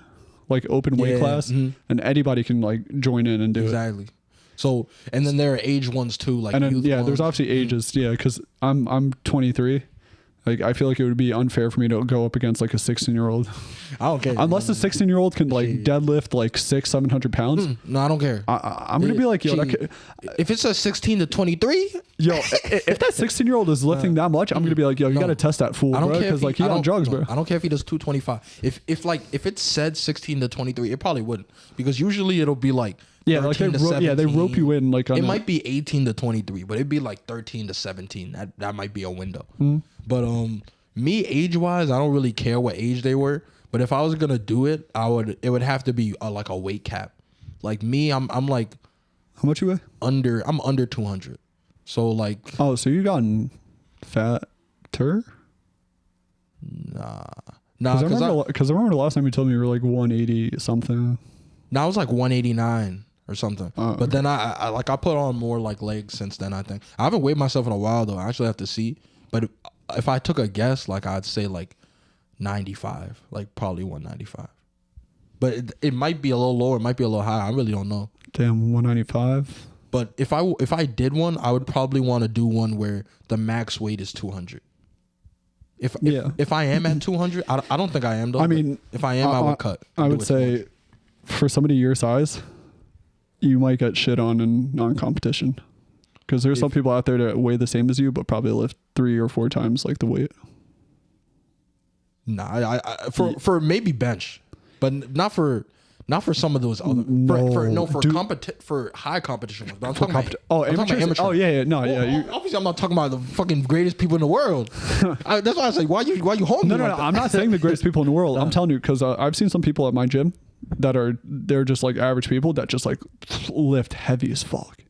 weight class, and anybody can like join in and do it. Exactly. So, and then there are age ones too, like and then youth there's obviously ages, because I'm 23. Like I feel like it would be unfair for me to go up against like a 16-year-old. I don't care. Unless the 16-year-old can like deadlift like 600-700 pounds. No, I don't care. I'm gonna be like, yo, if it's a 16 to 23, yo, if that 16-year-old is lifting that much, I'm gonna be like, yo, you gotta test that fool, bro, because like he's on drugs, bro. I don't care if he does 225. If it said 16 to 23, it probably wouldn't, because usually it'll be like. Yeah, like they rope you in like. It might be 18 to 23, but it'd be like 13 to 17. That might be a window. But me age wise, I don't really care what age they were. But if I was gonna do it, it would have to be like a weight cap. Like me, I'm like How much you weigh? I'm under 200. So like, Oh, so you gotten fatter? nah, Because I remember the last time you told me you were like 180 something. now I was like 189 or something. Oh, But then I put on more like legs since then. I think I haven't weighed myself in a while though. I actually have to see. But if I took a guess, like I'd say like 95, like probably 195. But it might be a little lower, it might be a little higher. I really don't know. Damn, 195. But if I did one, I would probably want to do one where the max weight is 200. If I am at 200, I don't think I am though. I mean, if I am, I would cut. I would say for somebody your size, you might get shit on in non-competition. Because there's some people out there that weigh the same as you, but probably lift 3 or 4 times like the weight. Nah, for maybe bench, but not for some of those other. For high competition ones. But I'm talking about amateur. Oh yeah. No, yeah. Obviously, I'm not talking about the fucking greatest people in the world. That's why I say, why you holding me? No. I'm not saying the greatest people in the world. I'm telling you because I've seen some people at my gym they're just like average people that just like lift heavy as fuck.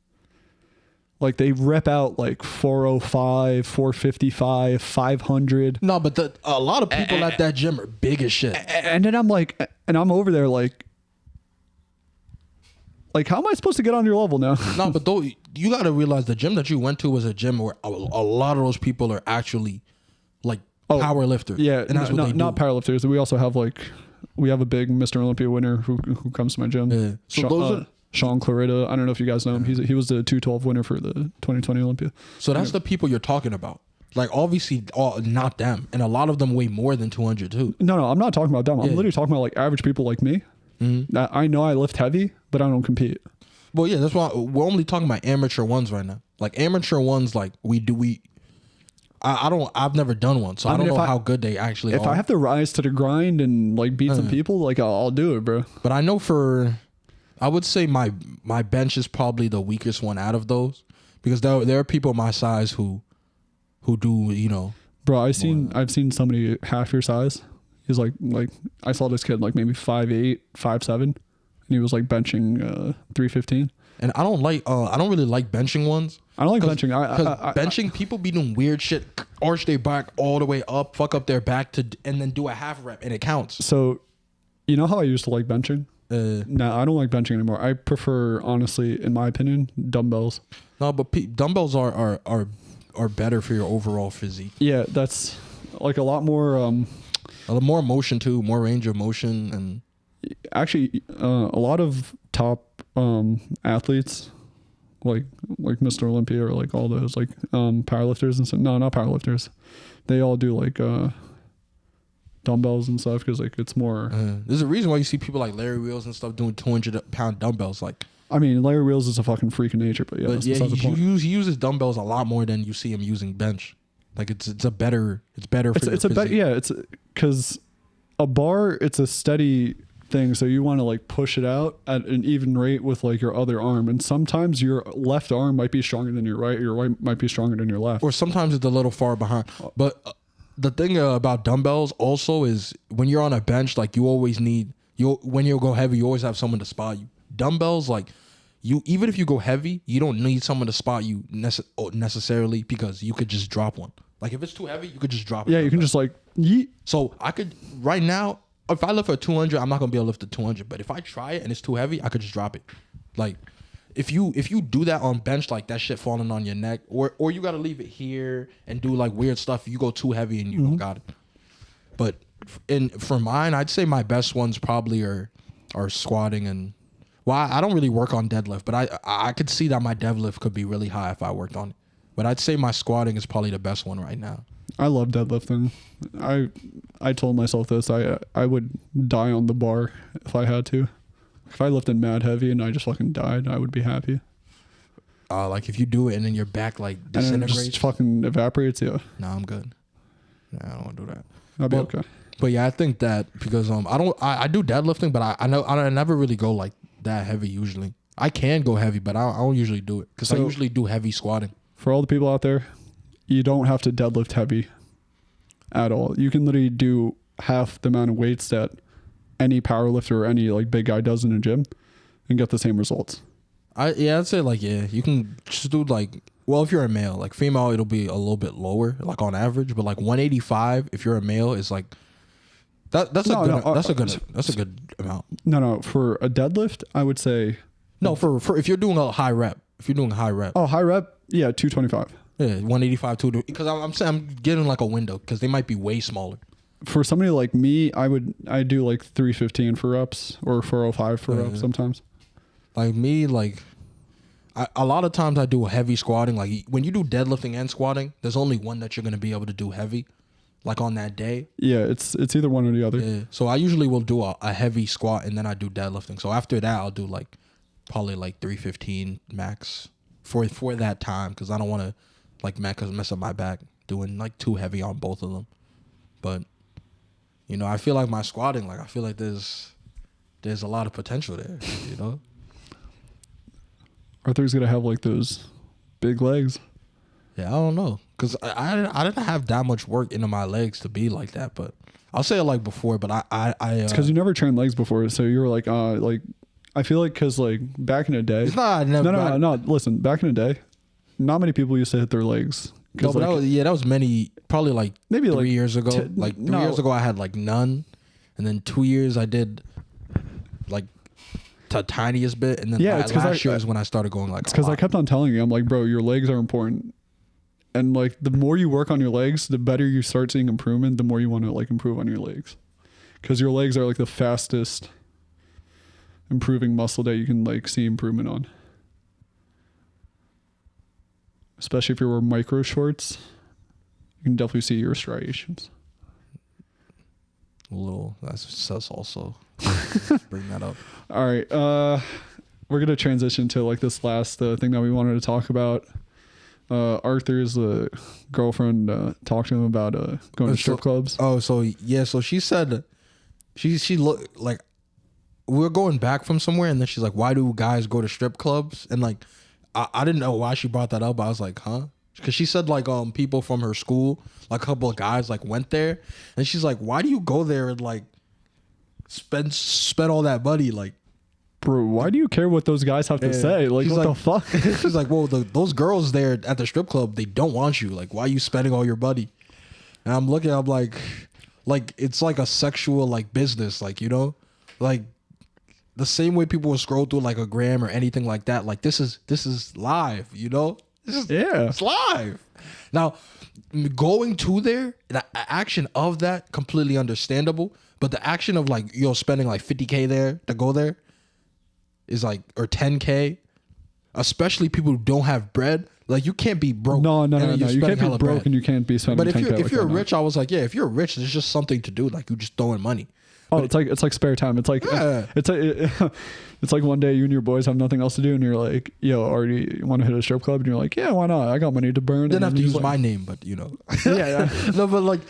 Like they rep out like 405, 455, 500. No, but a lot of people at that gym are big as shit. And then I'm like, and I'm over there like how am I supposed to get on your level now? No, but though you got to realize the gym that you went to was a gym where a lot of those people are actually like power lifters. Yeah, and that's what they do. Not power lifters. We also have we have a big Mr. Olympia winner who comes to my gym. Yeah. So Sean Clarita. I don't know if you guys know him. He was the 212 winner for the 2020 Olympia. So that's the people you're talking about. Like obviously, not them, and a lot of them weigh more than 200 too. No, I'm not talking about them. I'm literally talking about like average people like me. Mm-hmm. I know I lift heavy, but I don't compete. Well, yeah, that's why we're only talking about amateur ones right now. Like amateur ones, like I've never done one, so I don't know how good they actually are. If I have to rise to the grind and like beat some people, like I'll do it, bro. But I know I would say my bench is probably the weakest one out of those because there are people my size who do, you know. Bro, I've seen somebody half your size. He's like I saw this kid like maybe 5'8", 5'7", and he was like benching 315. And I don't really like benching ones. I don't like benching. Because benching, people be doing weird shit, arch their back all the way up, fuck up their back and then do a half rep and it counts. So, you know how I used to like benching? No, I don't like benching anymore. I prefer, honestly, in my opinion, dumbbells. No, but dumbbells are better for your overall physique. Yeah, that's like a lot more. More motion too, more range of motion, and actually, a lot of top athletes, like Mr. Olympia or like all those like powerlifters and stuff. No, not powerlifters. They all do like dumbbells and stuff because like it's more. There's a reason why you see people like Larry Wheels and stuff doing 200-pound dumbbells. Like, I mean, Larry Wheels is a fucking freak of nature, but yeah, he uses dumbbells a lot more than you see him using bench. Like it's better for it's because a bar, it's a steady thing, so you want to like push it out at an even rate with like your other arm, and sometimes your left arm might be stronger than your right might be stronger than your left, or sometimes it's a little far behind. But the thing about dumbbells also is when you're on a bench, like you always need when you go heavy, you always have someone to spot you. Dumbbells, like even if you go heavy, you don't need someone to spot you necessarily because you could just drop one. Like if it's too heavy, you could just drop it. Yeah, you can just like yeet. So I could right now, if I lift at 200, I'm not gonna be able to lift at 200. But if I try it and it's too heavy, I could just drop it. Like if you do that on bench, like that shit falling on your neck, or you gotta leave it here and do like weird stuff. You go too heavy and you don't got it. But for mine, I'd say my best ones probably are squatting and. Well, I don't really work on deadlift, but I could see that my deadlift could be really high if I worked on it. But I'd say my squatting is probably the best one right now. I love deadlifting. I told myself this. I would die on the bar if I had to. If I lifted mad heavy and I just fucking died, I would be happy. Like if you do it and then your back like disintegrates, and it just fucking evaporates. Yeah. No, I'm good. No, I don't want to do that. I'll be okay. But yeah, I think that because I do deadlifting, but I never really go like that heavy usually. I can go heavy, but I don't usually do it because I usually do heavy squatting. For all the people out there, you don't have to deadlift heavy at all. You can literally do half the amount of weights that any power lifter or any like big guy does in a gym and get the same results. I'd say like you can just do like, well, if you're a male, like female it'll be a little bit lower, like on average, but like 185 if you're a male is like that's a good amount. No, for a deadlift, I would say no for if you're doing a high rep, Oh, high rep, yeah, 225. Yeah, 185 because I'm saying I'm getting like a window because they might be way smaller. For somebody like me, I do like 315 for reps or 405 for reps sometimes. Like me, like a lot of times I do heavy squatting. Like when you do deadlifting and squatting, there's only one that you're gonna be able to do heavy, like on that day. Yeah, it's either one or the other. Yeah. So I usually will do a heavy squat and then I do deadlifting. So after that, I'll do like probably like 315 max for that time because I don't want to like mess up my back doing like too heavy on both of them. But you know, I feel like my squatting, like I feel like there's a lot of potential there. You know. Arthur's gonna have like those big legs. Yeah, I don't know, cause I didn't have that much work into my legs to be like that. But I'll say it like before. But it's because you never trained legs before, so you were like I feel like because like back in the day, it's not. No. Listen, back in the day, not many people used to hit their legs. No, but that was many. Probably like maybe 3 years ago. Like 3 years ago, I had like none, and then 2 years I did like the tiniest bit, and then last year is when I started going like. It's because I kept on telling you, I'm like, bro, your legs are important, and like the more you work on your legs, the better you start seeing improvement. The more you want to like improve on your legs, because your legs are like the fastest improving muscle that you can like see improvement on. Especially if you wear micro shorts, you can definitely see your striations. That's also bring that up. All right, we're gonna transition to like this last thing that we wanted to talk about. Arthur's girlfriend talked to him about going to strip clubs. Oh, so she said she looked like we were going back from somewhere, and then she's like, "Why do guys go to strip clubs?" And like, I didn't know why she brought that up. I was like, "Huh?" Because she said like people from her school, like a couple of guys like went there, and she's like, "Why do you go there and like spend all that money?" Like, bro, why do you care what those guys have to say? Like, what the fuck? She's like, "Well, those girls there at the strip club, they don't want you. Like, why are you spending all your money?" And I'm like it's like a sexual like business, like, you know, like the same way people will scroll through like a gram or anything like that. Like this is live, you know. It's live. Now, going to there, the action of that completely understandable, but the action of like spending like 50K there to go there is like, or 10K, especially people who don't have bread. Like you can't be broke. No. You can't be broke and you can't be spending. But if you're rich, I was like, yeah, if you're rich, there's just something to do. Like you just throwing money. Oh, it's like spare time. It's like it's like one day you and your boys have nothing else to do, and you're like, "Yo, Arty, you want to hit a strip club?" And you're like, "Yeah, why not? I got money to burn." Didn't have to use my name, but you know, yeah. No, but like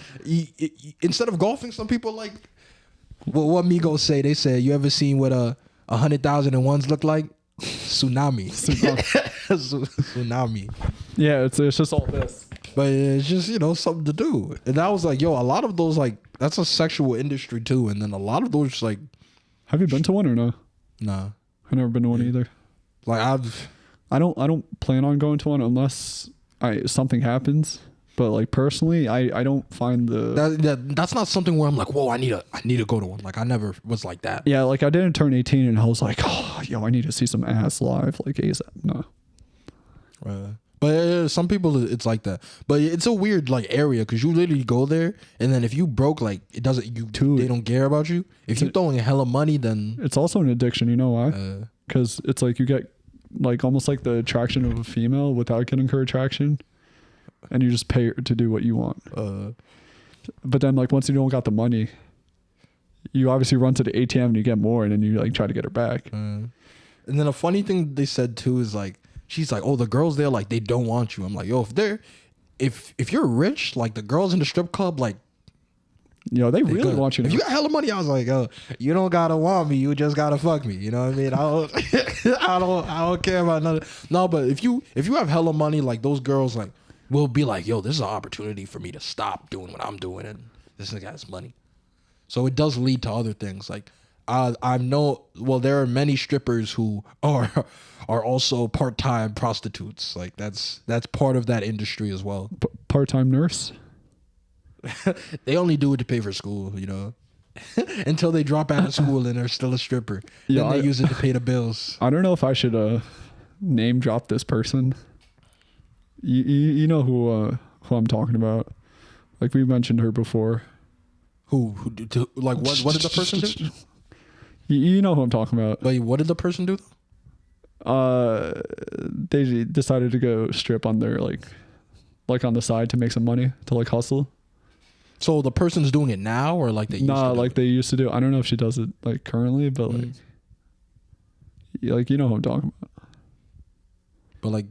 instead of golfing, some people like what Migos say. They say, "You ever seen what 100,001s look like? Tsunami, tsunami." Yeah, it's just all this. But it's just, you know, something to do. And I was like, yo, a lot of those, like, that's a sexual industry too. And then a lot of those, like, have you been to one or no? Nah, I've never been to one either. Like I don't plan on going to one unless something happens. But like personally, I don't find that's not something where I'm like, whoa, I need to go to one. Like I never was like that. Yeah, like I didn't turn 18 and I was like, oh, yo, I need to see some ass live, like ASAP. No. But some people it's like that. But it's a weird like area because you literally go there and then if you broke, like it doesn't they don't care about you. If you're throwing a hella money, then it's also an addiction. You know why? Because it's like you get like almost like the attraction of a female without getting her attraction, and you just pay her to do what you want. But then like once you don't got the money, you obviously run to the ATM and you get more, and then you like try to get her back. And then a funny thing they said too is like. She's like, oh, the girls there, like, they don't want you. I'm like, yo, if you're rich, like, the girls in the strip club, like, yo, they really want you. If you got hella money, I was like, yo, you don't gotta want me, you just gotta fuck me. You know what I mean? I don't care about nothing. No, but if you have hella money, like, those girls, like, will be like, yo, this is an opportunity for me to stop doing what I'm doing, and this nigga has money. So it does lead to other things. Like, I know. Well, there are many strippers who are also part-time prostitutes. Like that's part of that industry as well. Part-time nurse. They only do it to pay for school, you know, until they drop out of school and they're still a stripper. Yeah, Then they use it to pay the bills. I don't know if I should name drop this person. You know who I'm talking about. Like we mentioned her before. What did the person do? You know who I'm talking about. Wait, what did the person do? They decided to go strip on their like on the side to make some money to like hustle. So the person's doing it now, or like they used to do like it? they used to do. I don't know if she does it like currently, but like you know who I'm talking about. But like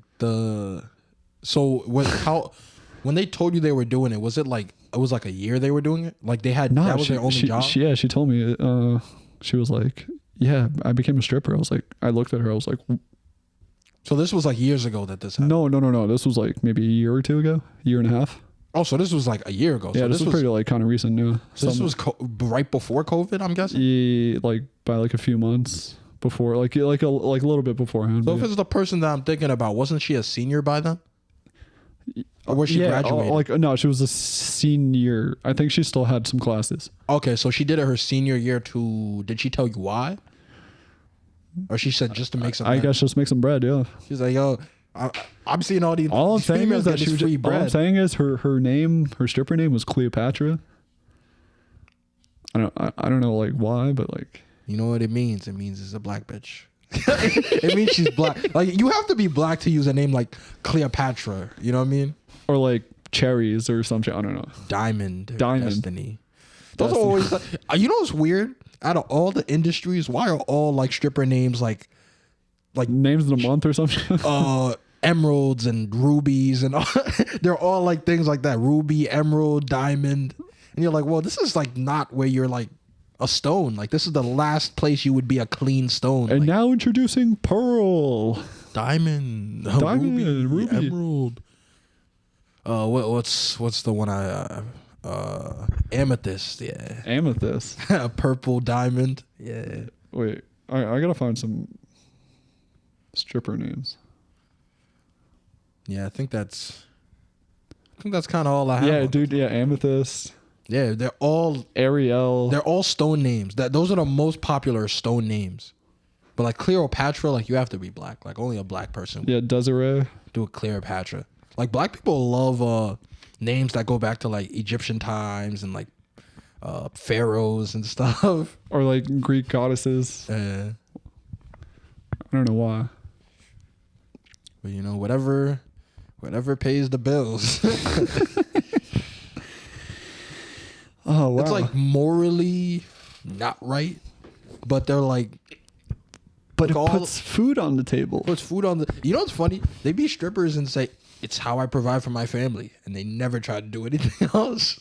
when they told you they were doing it, was it like a year they were doing it? Like they had that was their only job? She told me she was like, yeah, I became a stripper. I looked at her, I was like, so this was like years ago that this happened? No. This was like maybe a year or two ago, year and a half. Oh, so this was like a year ago. Yeah, so this was pretty like kind of recent. Yeah. So this was right before COVID, I'm guessing? Yeah, like by like a few months before, like a little bit beforehand. So if it's the person that I'm thinking about, wasn't she a senior by then? Or was she graduating? No, she was a senior. I think she still had some classes. Okay, so she did it her senior year too. Did she tell you why? Or she said just to make some bread? I guess just make some bread, yeah. She's like, yo, I'm seeing all these all I'm saying females is that get this free bread. All I'm saying is her stripper name was Cleopatra. I don't know like why, but like, you know what it means? It means it's a black bitch. It means she's black. Like you have to be black to use a name like Cleopatra. You know what I mean? Or like cherries or something. I don't know. Diamond. Destiny. Those Destiny. are always like, you know what's weird? Out of all the industries, why are all like stripper names like names of the month or something? Emeralds and rubies and all, they're all like things like that. Ruby, emerald, diamond. And you're like, well, this is like not where you're like a stone. Like this is the last place you would be a clean stone. And like, now introducing pearl, diamond, ruby, emerald. What's the one amethyst? Yeah, amethyst. Purple diamond. Yeah. Wait, I gotta find some stripper names. Yeah, I think that's kind of all I have. Yeah, dude. Yeah, amethyst. Yeah, they're all Ariel. They're all stone names. Those are the most popular stone names. But like Cleopatra, like you have to be black. Like only a black person. Yeah, Desiree. Do a Cleopatra. Like black people love names that go back to like Egyptian times and like pharaohs and stuff. Or like Greek goddesses. I don't know why. But you know, whatever pays the bills. Oh wow. It's like morally not right, but they're like, but it puts food on the table. Puts food on the. You know what's funny? They be strippers and say it's how I provide for my family, and they never try to do anything else.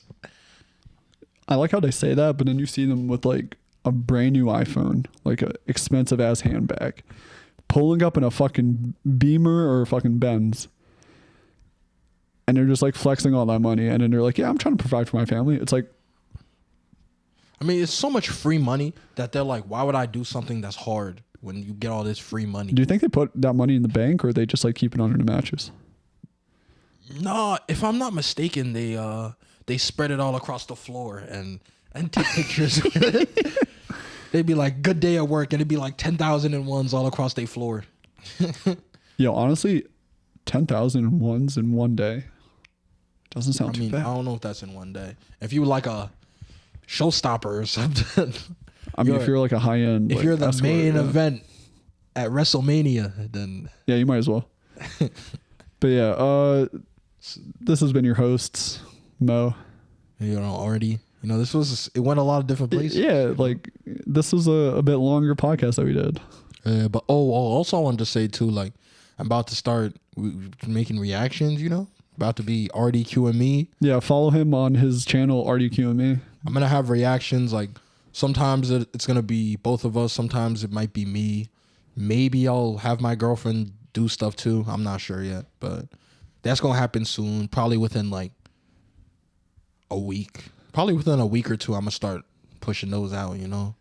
I like how they say that, but then you see them with like a brand new iPhone, like an expensive ass handbag, pulling up in a fucking Beamer or a fucking Benz. And they're just like flexing all that money. And then they're like, yeah, I'm trying to provide for my family. It's like, I mean, it's so much free money that they're like, why would I do something that's hard when you get all this free money? Do you think they put that money in the bank or they just like keep it under the mattress? No, if I'm not mistaken, they spread it all across the floor and take pictures with it. They'd be like, good day at work, and it'd be like 10,001s all across their floor. Yo, honestly, 10,001s in one day doesn't sound too bad. I don't know if that's in one day. If you like a showstopper or something. I mean, if you're like a high end, if like you're the escort, main event at WrestleMania, then yeah, you might as well. But yeah, this has been your hosts, Mo. You know, Arty. You know, it went a lot of different places. Yeah, like this was a bit longer podcast that we did. But also I wanted to say too, like I'm about to start making reactions. You know, about to be Arty QME. Yeah, follow him on his channel, Arty QME. I'm gonna have reactions. Like sometimes it's gonna be both of us. Sometimes it might be me. Maybe I'll have my girlfriend do stuff too. I'm not sure yet, but that's gonna happen soon. Probably within like a week. Probably within a week or two, I'm gonna start pushing those out. You know.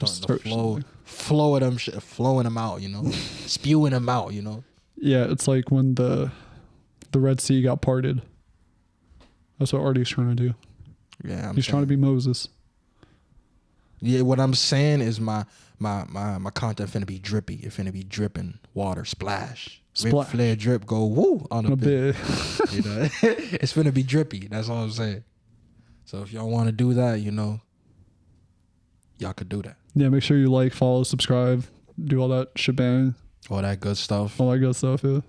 Just starting to flowing them out, you know, spewing them out, you know. Yeah, it's like when the Red Sea got parted. That's what Arty's trying to do. Yeah, he's trying to be Moses. Yeah, what I'm saying is my content finna be drippy. It finna be dripping water, splash. Ric Flair drip, go woo on a bit. You know, it's finna be drippy. That's all I'm saying. So if y'all want to do that, you know, y'all could do that. Yeah, make sure you like, follow, subscribe, do all that shebang. All that good stuff. All that good stuff, yeah.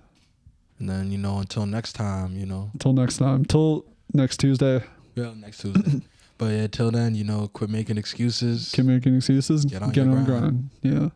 And then, you know, until next time, you know. Until next time. Until next Tuesday. Yeah, next Tuesday. But yeah, till then, you know, quit making excuses. Quit making excuses. Get on Get your on grind. grind. Yeah.